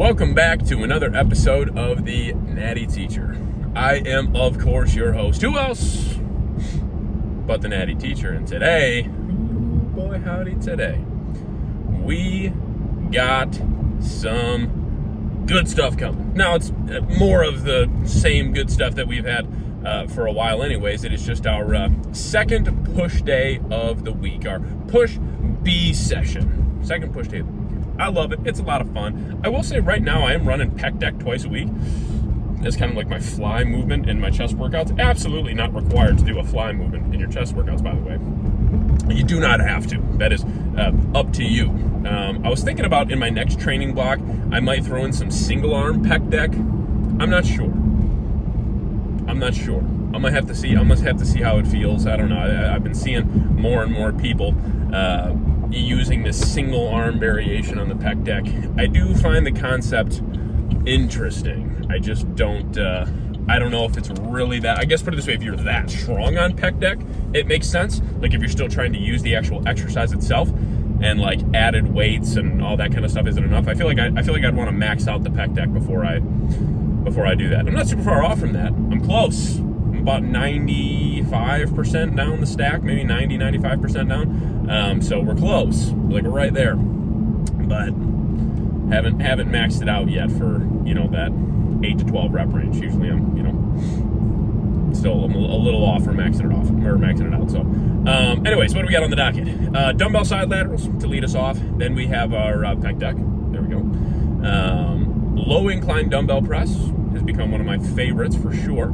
Welcome back to another episode of the Natty Teacher. I am, of course, your host. Who else but the Natty Teacher? And today, boy howdy today, we got some good stuff coming. Now, it's more of the same good stuff that we've had for a while anyways. It is just our second push day of the week, our push B session. Second push day of the week. I love it. It's a lot of fun. I will say right now I am running pec deck twice a week. It's kind of like my fly movement in my chest workouts. Absolutely not required to do a fly movement in your chest workouts, by the way. You do not have to. That is up to you. I was thinking about in my next training block, I might throw in some single arm pec deck. I'm not sure. I must have to see how it feels. I don't know. I've been seeing more and more people using this single arm variation on the pec deck. I do find the concept interesting. I just don't, I don't know if it's really that, I guess put it this way, if you're that strong on pec deck, it makes sense. Like if you're still trying to use the actual exercise itself and like added weights and all that kind of stuff isn't enough. I feel like I'd want to max out the pec deck before I do that. I'm not super far off from that. I'm close. I'm about 95% down the stack, maybe 95% down. So we're close. Like we're right there. But haven't maxed it out yet for, that 8 to 12 rep range. Usually I'm, still I'm a little off for maxing it out. So anyways, what do we got on the docket? Dumbbell side laterals to lead us off. Then we have our pec deck. There we go. Low incline dumbbell press has become one of my favorites for sure.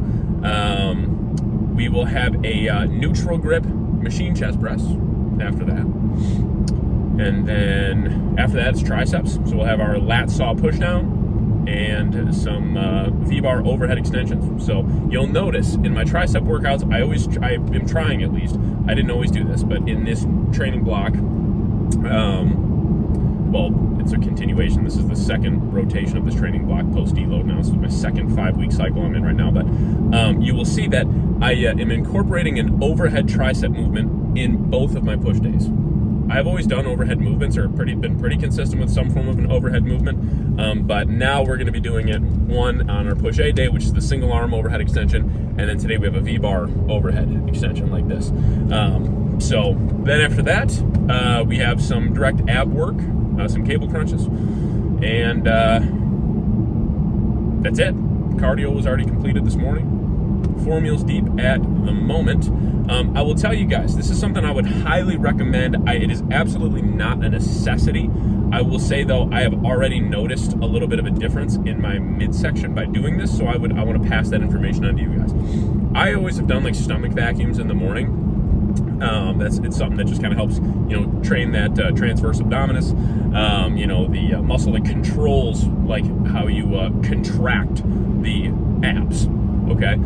We will have a neutral grip machine chest press after that. And then after that, it's triceps. So we'll have our lat saw push down and some V-bar overhead extensions. So you'll notice in my tricep workouts, I am trying at least. I didn't always do this, but in this training block, well, it's a continuation. This is the second rotation of this training block post deload now. This is my second 5-week cycle I'm in right now. But you will see that I am incorporating an overhead tricep movement in both of my push days. I've always done overhead movements, or been pretty consistent with some form of an overhead movement. But now we're going to be doing it one on our push A day, which is the single arm overhead extension, and then today we have a V-bar overhead extension like this. So then after that, we have some direct ab work. Some cable crunches, and that's it. Cardio was already completed this morning. 4 meals deep at the moment. I will tell you guys, this is something I would highly recommend. It is absolutely not a necessity. I will say though, I have already noticed a little bit of a difference in my midsection by doing this, so I want to pass that information on to you guys. I always have done like stomach vacuums in the morning. It's something that just kind of helps, train that transverse abdominis, the muscle that controls like how you contract the abs. Okay,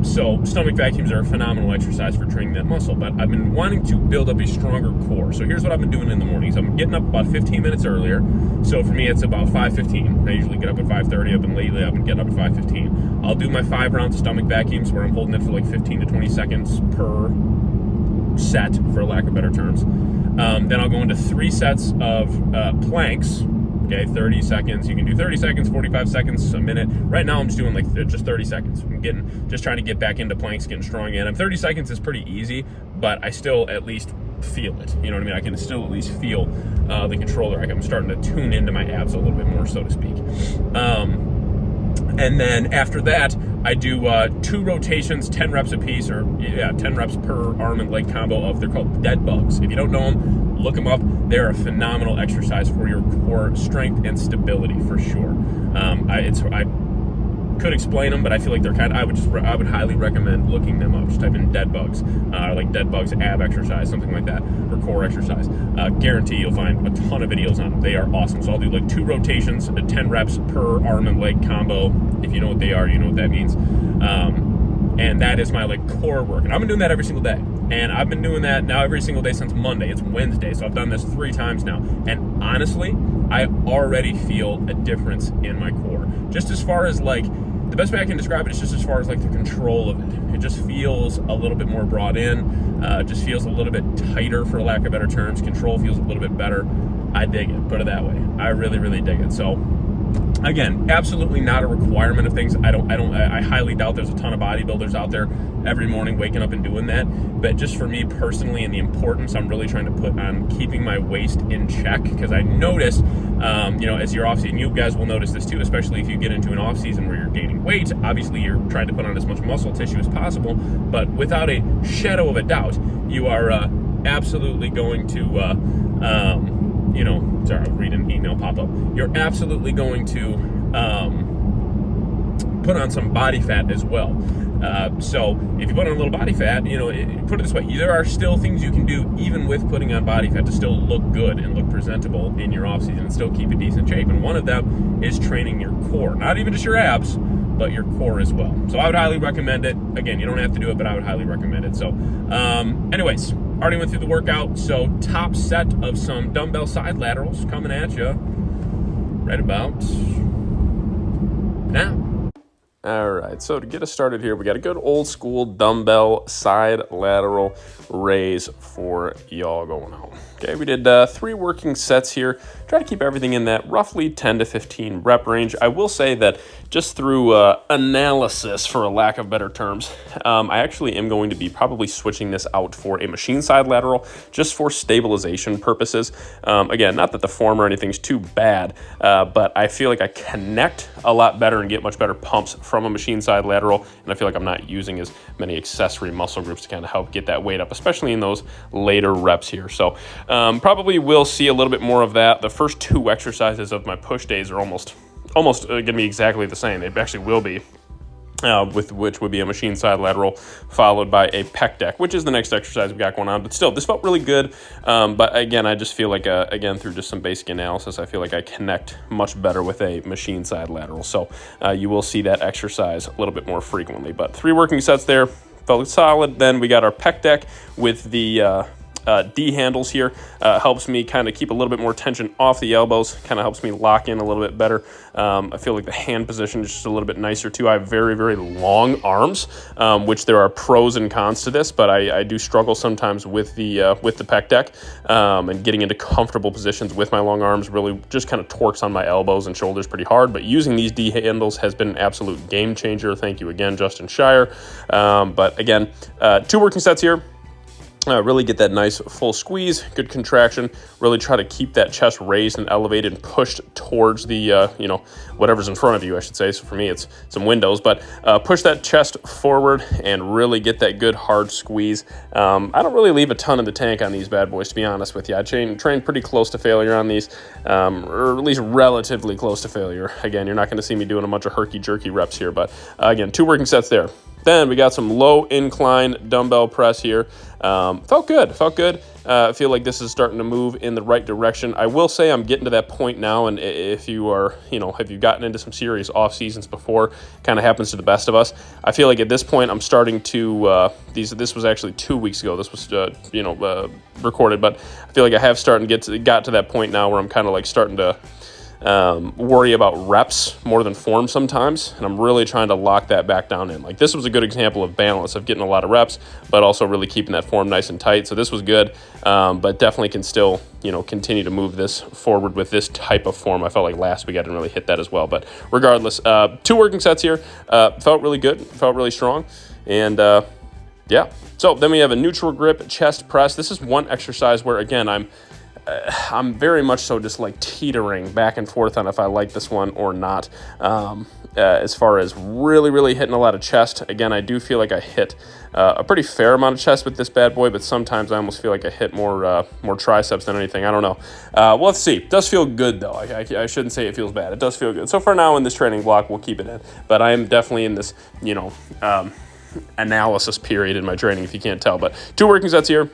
so stomach vacuums are a phenomenal exercise for training that muscle. But I've been wanting to build up a stronger core. So here's what I've been doing in the mornings. I'm getting up about 15 minutes earlier. So for me, it's about 5:15. I usually get up at 5:30. I've been getting up at 5:15. I'll do my 5 rounds of stomach vacuums where I'm holding it for like 15 to 20 seconds per set, for lack of better terms. Then I'll go into 3 sets of planks. Okay, 30 seconds. You can do 30 seconds, 45 seconds, a minute. Right now I'm just doing like just 30 seconds. I'm just trying to get back into planks, getting strong in. 30 seconds is pretty easy, but I still at least feel it. You know what I mean? I can still at least feel the controller. Like I'm starting to tune into my abs a little bit more, so to speak. And then after that, I do 2 rotations, 10 reps apiece, 10 reps per arm and leg combo they're called dead bugs. If you don't know them, look them up. They're a phenomenal exercise for your core strength and stability for sure. I could explain them, but I feel like they're I would highly recommend looking them up. Just type in dead bugs, like dead bugs ab exercise, something like that, or core exercise. Guarantee you'll find a ton of videos on them. They are awesome. So I'll do like 2 rotations, 10 reps per arm and leg combo. If you know what they are, you know what that means. And that is my like core work. And I've been doing that every single day. And I've been doing that now every single day since Monday. It's Wednesday, so I've done this 3 times now. And honestly, I already feel a difference in my core. Just as far as like, the best way I can describe it is just as far as like the control of it. It just feels a little bit more brought in. Just feels a little bit tighter, for lack of better terms. Control feels a little bit better. I dig it, put it that way. I really, really dig it. So Again, absolutely not a requirement of things. I highly doubt there's a ton of bodybuilders out there every morning waking up and doing that. But just for me personally, and the importance I'm really trying to put on keeping my waist in check, because I notice, as you're off season, you guys will notice this too, especially if you get into an off season where you're gaining weight. Obviously, you're trying to put on as much muscle tissue as possible, but without a shadow of a doubt, you are absolutely going to. Sorry, I was reading an email pop up. You're absolutely going to put on some body fat as well. So if you put on a little body fat, put it this way, there are still things you can do even with putting on body fat to still look good and look presentable in your off season and still keep a decent shape. And one of them is training your core, not even just your abs, but your core as well. So I would highly recommend it. Again, you don't have to do it, but I would highly recommend it. So anyways, already went through the workout. So top set of some dumbbell side laterals coming at you right about now. All right, so to get us started here, we got a good old school dumbbell side lateral raise for y'all going home. Okay, we did 3 working sets here. Try to keep everything in that roughly 10 to 15 rep range. I will say that just through analysis, for a lack of better terms, I actually am going to be probably switching this out for a machine side lateral just for stabilization purposes. Again, not that the form or anything's too bad, but I feel like I connect a lot better and get much better pumps from a machine side lateral, and I feel like I'm not using as many accessory muscle groups to kind of help get that weight up, especially in those later reps here. So probably will see a little bit more of that. The first 2 exercises of my push days are almost going to be exactly the same. They actually will be, with which would be a machine side lateral followed by a pec deck, which is the next exercise we got going on. But still, this felt really good. But again, I just feel like, again, through just some basic analysis, I feel like I connect much better with a machine side lateral. So you will see that exercise a little bit more frequently. But 3 working sets there, felt solid. Then we got our pec deck with the D handles here. Helps me kind of keep a little bit more tension off the elbows, kind of helps me lock in a little bit better. I feel like the hand position is just a little bit nicer too. I have very, very long arms, which there are pros and cons to this, but I do struggle sometimes with the pec deck, and getting into comfortable positions with my long arms really just kind of torques on my elbows and shoulders pretty hard. But using these D handles has been an absolute game changer. Thank you again, Justin Shire. But again, 2 working sets here. Really get that nice full squeeze, good contraction, really try to keep that chest raised and elevated and pushed towards the, whatever's in front of you, I should say. So for me, it's some windows, but push that chest forward and really get that good hard squeeze. I don't really leave a ton in the tank on these bad boys, to be honest with you. I train pretty close to failure on these, or at least relatively close to failure. Again, you're not going to see me doing a bunch of herky-jerky reps here, but again, 2 working sets there. Then we got some low incline dumbbell press here. Felt good. I feel like this is starting to move in the right direction. I will say I'm getting to that point now, and if you are, have you gotten into some serious off seasons before, kind of happens to the best of us. I feel like at this point I'm starting to, this was actually 2 weeks ago. This was, recorded, but I feel like I have got to that point now where I'm kind of like starting to worry about reps more than form sometimes, and I'm really trying to lock that back down in. Like, this was a good example of balance, of getting a lot of reps, but also really keeping that form nice and tight. So this was good, but definitely can still, continue to move this forward with this type of form. I felt like last week I didn't really hit that as well, but regardless, 2 working sets here, felt really good, felt really strong, and yeah. So then we have a neutral grip chest press. This is one exercise where, again, I'm very much so just like teetering back and forth on if I like this one or not. As far as really hitting a lot of chest, again, I do feel like I hit a pretty fair amount of chest with this bad boy, but sometimes I almost feel like I hit more triceps than anything. I don't know. Well, let's see. It does feel good, though. I shouldn't say it feels bad. It does feel good. So for now in this training block, we'll keep it in. But I am definitely in this, analysis period in my training, if you can't tell. But 2 working sets here.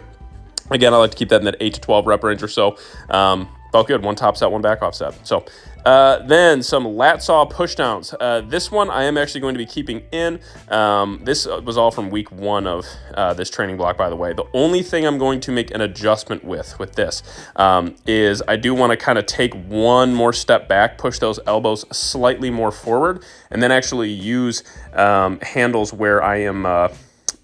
Again, I like to keep that in that 8 to 12 rep range or so. Felt good. 1 top set, 1 back off set. So then some lat saw pushdowns. This one I am actually going to be keeping in. This was all from week 1 of this training block, by the way. The only thing I'm going to make an adjustment with this is I do want to kind of take 1 more step back, push those elbows slightly more forward, and then actually use handles where I am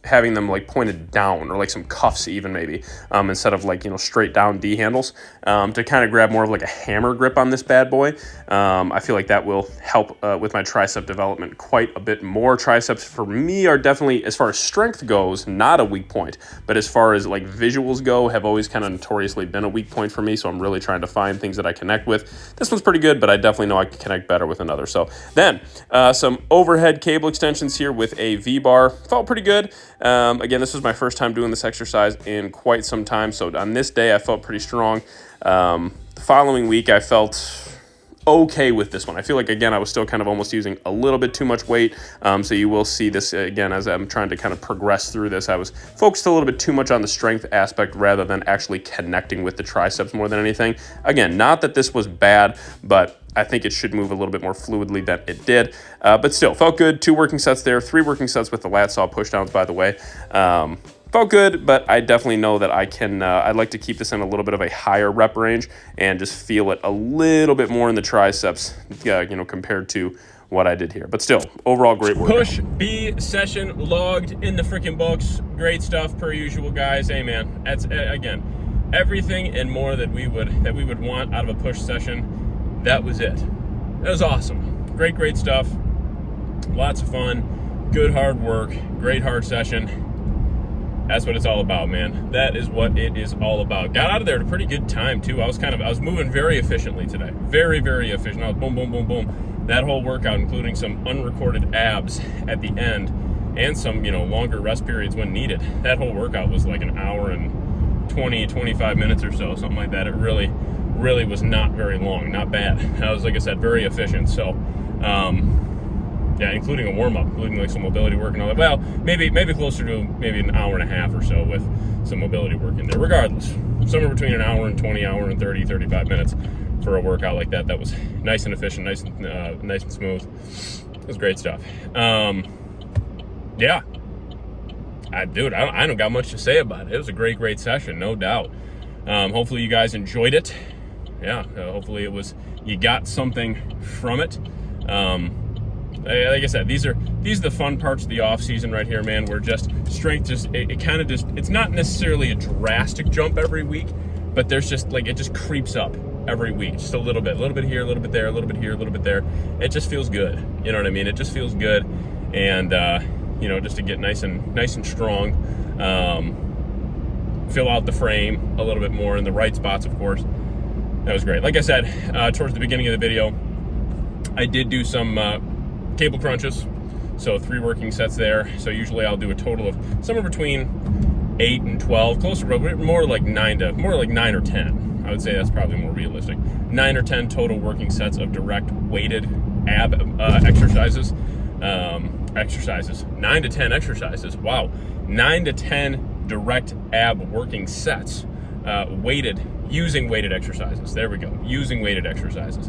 having them like pointed down, or like some cuffs even maybe, instead of like, straight down D handles, to kind of grab more of like a hammer grip on this bad boy. I feel like that will help with my tricep development quite a bit more. Triceps for me are definitely, as far as strength goes, not a weak point, but as far as like visuals go, have always kind of notoriously been a weak point for me. So I'm really trying to find things that I connect with. This one's pretty good, but I definitely know I can connect better with another. So then some overhead cable extensions here with a V-bar. Felt pretty good. Again, this was my first time doing this exercise in quite some time. So on this day, I felt pretty strong. The following week, I felt okay with this one. I feel like, again, I was still kind of almost using a little bit too much weight. So you will see this again as I'm trying to kind of progress through this. I was focused a little bit too much on the strength aspect rather than actually connecting with the triceps more than anything. Again, not that this was bad, but I think it should move a little bit more fluidly than it did. But still, felt good. 2 working sets there, 3 working sets with the lat saw pushdowns, by the way. Felt good, but I definitely know that I can, I'd like to keep this in a little bit of a higher rep range and just feel it a little bit more in the triceps, compared to what I did here. But still, overall great work. Push B session logged in the freaking books. Great stuff per usual, guys. Hey man, that's again, everything and more that we would want out of a push session. That was it. That was awesome. Great stuff. Lots of fun. Good hard work. Great hard session. That's what it's all about, man. That is what it is all about. Got out of there at a pretty good time, too. I was moving very efficiently today. Very, very efficient. I was boom, boom, boom, boom. That whole workout, including some unrecorded abs at the end and some, longer rest periods when needed. That whole workout was like an hour and 20, 25 minutes or so, something like that. It really was not very long. Not bad. I was, like I said, very efficient. So, yeah, including a warm-up, including like some mobility work and all that. Well, maybe closer to maybe an hour and a half or so with some mobility work in there. Regardless, somewhere between an hour and 20, hour and 30, 35 minutes for a workout like that. That was nice and efficient, nice and smooth. It was great stuff. Yeah. I don't got much to say about it. It was a great session, no doubt. Hopefully you guys enjoyed it. Yeah, hopefully you got something from it. Like I said, these are the fun parts of the off season right here, man. Where strength it's not necessarily a drastic jump every week, but there's it just creeps up every week, just a little bit here, a little bit there, a little bit here, a little bit there. It just feels good. You know what I mean? It just feels good, and just to get nice and strong, fill out the frame a little bit more in the right spots, of course. That was great. Like I said, towards the beginning of the video, I did do some cable crunches, so 3 working sets there. So usually I'll do a total of somewhere between 8 and 12, closer, but more like 9 or 10. I would say that's probably more realistic. 9 or 10 total working sets of direct weighted ab exercises. 9 to 10 exercises. Wow, 9 to 10 direct ab working sets, using weighted exercises. There we go, using weighted exercises.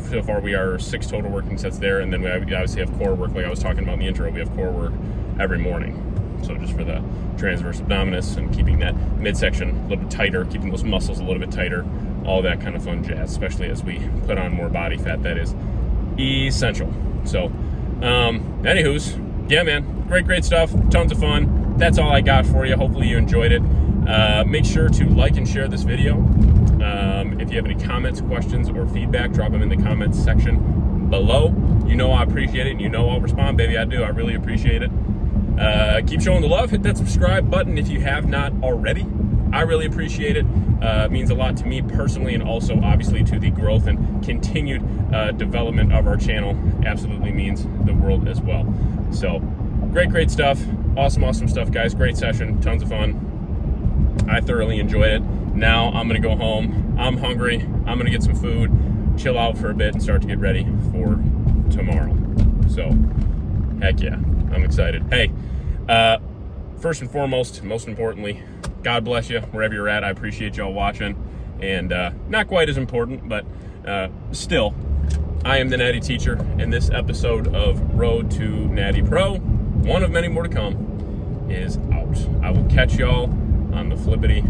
So far we are 6 total working sets there, and then we obviously have core work, like I was talking about in the intro. We have core work every morning. So just for the transverse abdominis and keeping that midsection a little bit tighter, keeping those muscles a little bit tighter, all that kind of fun jazz, especially as we put on more body fat. That is essential. So, anywho's, yeah, man, great stuff, tons of fun. That's all I got for you. Hopefully you enjoyed it. Make sure to like and share this video. If you have any comments, questions, or feedback, drop them in the comments section below. I appreciate it, and I'll respond, baby. I do. I really appreciate it. Keep showing the love. Hit that subscribe button if you have not already. I really appreciate it. It means a lot to me personally, and also obviously to the growth and continued development of our channel. Absolutely means the world as well. So great stuff. Awesome stuff, guys. Great session. Tons of fun. I thoroughly enjoyed it. Now I'm going to go home. I'm hungry. I'm going to get some food, chill out for a bit, and start to get ready for tomorrow. So, heck yeah, I'm excited. Hey, first and foremost, most importantly, God bless you wherever you're at. I appreciate y'all watching. And not quite as important, but still, I am the Natty Teacher, and this episode of Road to Natty Pro, one of many more to come, is out. I will catch y'all on the flippity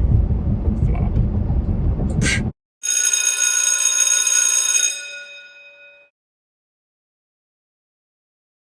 flop.